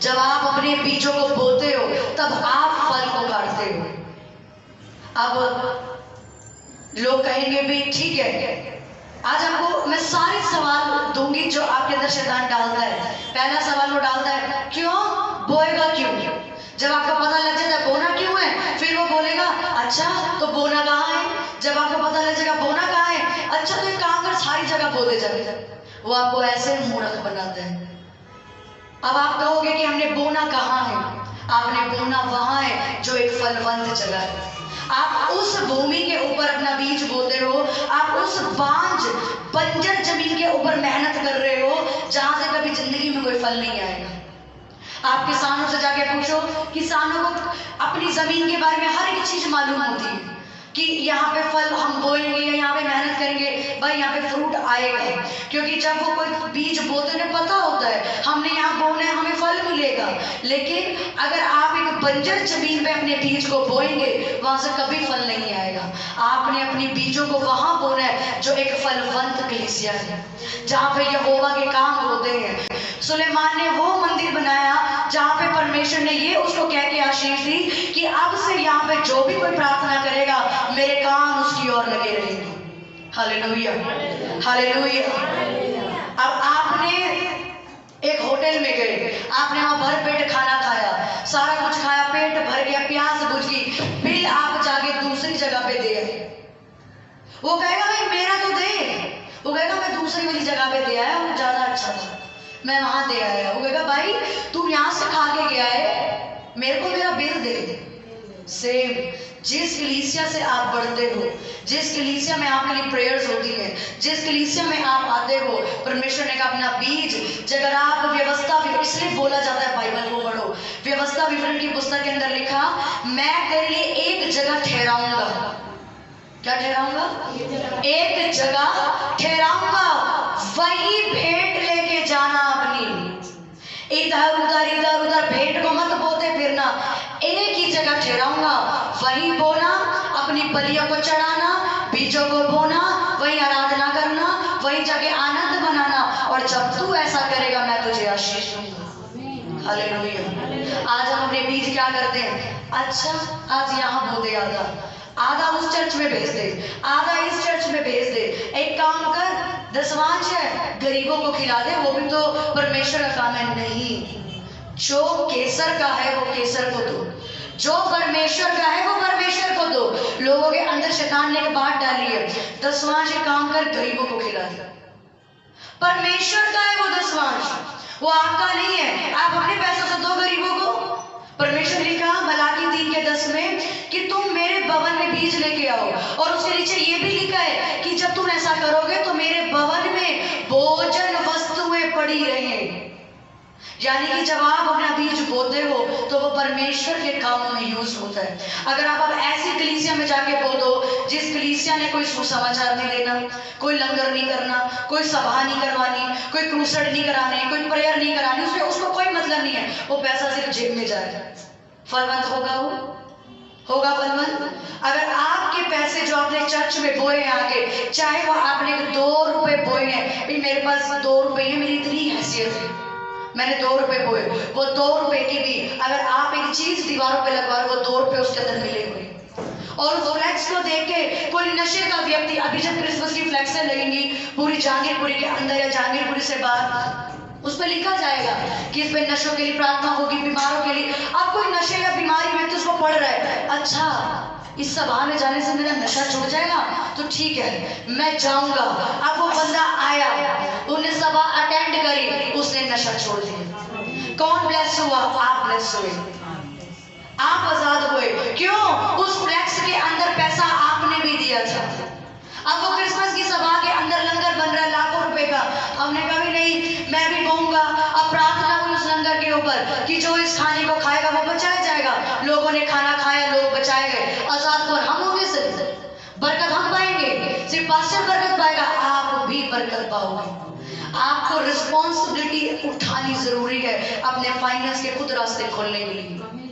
जब आप अपने बीजों को बोते हो तब आप फल को काटते हो। अब लोग कहेंगे भी ठीक है, आज आपको मैं सारे सवाल दूंगी जो आपके अंदर शैतान डालता है। पहला सवाल वो डालता है, क्यों बोएगा क्यों? जब आपको पता लग जाता है बोना क्यों है, फिर वो बोलेगा अच्छा तो बोना कहाँ है। जब आपको पता लग जाएगा बोना कहाँ है, अच्छा तो एक काम कर सारी जगह बो दे जाए। वो आपको ऐसे मूर्ख बनाता है। अब आप कहोगे कि हमने बोना कहाँ है, आपने बोना वहां है जो एक फलवंत जगह है। आप उस भूमि के ऊपर अपना बीज बोते हो, आप उस बंजर जमीन के ऊपर मेहनत कर रहे हो जहां से कभी जिंदगी में कोई फल नहीं आएगा। आप किसानों से जाके पूछो, किसानों को अपनी जमीन के बारे में हर एक चीज मालूम होती है कि यहाँ पे फल हम बोएंगे या यहाँ पे मेहनत करेंगे, भाई यहाँ पे फ्रूट आएगा। क्योंकि जब वो कोई बीज बोते उन्हें पता होता है हमने यहाँ बोना है, हमें फल मिलेगा। लेकिन अगर आप एक बंजर जमीन पे अपने बीज को बोएंगे, वहां से कभी फल नहीं आएगा। आपने अपने बीजों को वहां बोना है जो एक फलवंत कलीसिया है, जहाँ पे यहोवा के काम होते हैं। सुलेमान ने वो मंदिर बनाया जहाँ पे परमेश्वर ने ये उसको कह के आशीष दी कि अब से यहाँ पे जो भी कोई प्रार्थना करेगा मेरे कान उसकी ओर लगे रहेंगे। Hallelujah, hallelujah. अब आपने एक होटल में गए, आपने वहां भर पेट खाना खाया, सारा कुछ खाया, पेट भर गया, प्यास बुझ गई, बिल आप जाके दूसरी जगह पे दे आए। वो कहेगा भाई मेरा तो दे, वो कहेगा मैं दूसरी वाली जगह पे दे आया, वो ज्यादा अच्छा था, मैं वहां दे आया। वो कहेगा भाई तू यहाँ से खा के गया है, मेरे को मेरा बिल दे। सेम जिस कलीसिया से आप बढ़ते हो, जिस कलीसिया में आपके लिए प्रेयर्स होती है, जिस कलीसिया में आप आते हो, परमेश्वर ने कहा अपना बीज अगर आप व्यवस्था, इसलिए बोला जाता है बाइबल को पढ़ो, व्यवस्था विवरण की पुस्तक के अंदर लिखा मैं तेरे लिए एक जगह ठहराऊंगा। क्या ठहराऊंगा? एक जगह ठहराऊंगा, वही भेंट लेके जाना अपनी। इधर उधर भेंट को मत बोते फिरना, एक ही जगह ठहराऊंगा, वही बोना, अपनी बलियों को चढ़ाना, बीजों को बोना, वही आराधना करना, वही जाके आनंद बनाना। और जब तू ऐसा करेगा मैं तुझे आशीष दूंगा। हालेलुया। आज हम अपने बीज क्या करते हैं, अच्छा आज यहाँ बो दे, आधा उस चर्च में भेज दे, आधा इस चर्च में भेज दे। एक काम कर, दशमांश है गरीबों को खिला दे, वो भी तो परमेश्वर का काम है। नहीं, जो केसर का है वो केसर को दो, जो परमेश्वर का है वो परमेश्वर को दो। लोगों के अंदर शैतान ने एक बात डाली है, दशमांश काम कर गरीबों को खिला दे। परमेश्वर का है वो दशमांश, वो आपका नहीं है। आप अपने पैसों से दो गरीबों को। परमेश्वर ने कहा मलाकी 3:10 में कि तुम मेरे भवन में बीज लेके आओ, और उसके नीचे ये भी लिखा है कि जब तुम ऐसा करोगे तो मेरे भवन में भोजन वस्तुएं पड़ी रहें। यानी कि जब आप अपना बीज बोते हो तो वो परमेश्वर के कामों में यूज होता है। अगर आप अब ऐसी कलीसिया में जाके बो दो जिस कलीसिया ने कोई सुसमाचार नहीं देना, कोई लंगर नहीं करना, कोई सभा नहीं करवानी, कोई क्रूसेड नहीं कराने, कोई प्रेयर नहीं करानी, उसमें उसको कोई मतलब नहीं है, वो पैसा सिर्फ जेब में जाए, फलवंत होगा? वो होगा फलवंत? अगर आपके पैसे जो आपने चर्च में बोए हैं आगे, चाहे वो आपने 2 रुपए बोए हैं, मेरे पास 2 रुपए है, मेरी इतनी हैसियत है, मैंने 2 रुपए बोए, वो 2 रुपए की भी अगर आप एक चीज दीवारों पे लगवा रहे हो, वो 2 रुपए उसके अंदर मिले हुए। और उस फ्लैक्स को देख के कोई नशे का व्यक्ति, अभी जब क्रिसमस की फ्लैक्सें लगेंगी पूरी जहांगीरपुरी के अंदर या जहांगीरपुरी से बाहर, उस पर लिखा जाएगा कि इस पे नशों के लिए प्रार्थना होगी, बीमारों के लिए। अब कोई नशे या बीमारी व्यक्ति उसको पढ़ रहा है, अच्छा इस सभा में जाने से मेरा नशा छूट जाएगा, तो ठीक है मैं जाऊंगा। अब वो बंदा आया, उन्हें सभा अटेंड करी, उसने नशा छोड़ दिया। कौन ब्लेस हुआ? आप ब्लेस हुए, आप आजाद हुए। क्यों? उस फ्लैक्स के अंदर पैसा आपने भी दिया था। अब वो क्रिसमस की सभा के अंदर लंगर बन रहा है लाखों रुपए का, हमने कभी नहीं, मैं भी बोऊंगा। अब प्रार्थना हुई उस लंगर के ऊपर कि जो इस खाने को खाएगा वो बचाया जाएगा। लोगों ने खाना खाया, लोग बचाए गए। आजाद कौन? हम होंगे, सिर्फ बरकत हम पाएंगे, सिर्फ पास्टर बरकत पाएगा, आप भी बरकत पाओगे। आपको रिस्पॉन्सिबिलिटी उठानी जरूरी है अपने फाइनेंस के खुद रास्ते खोलने के लिए।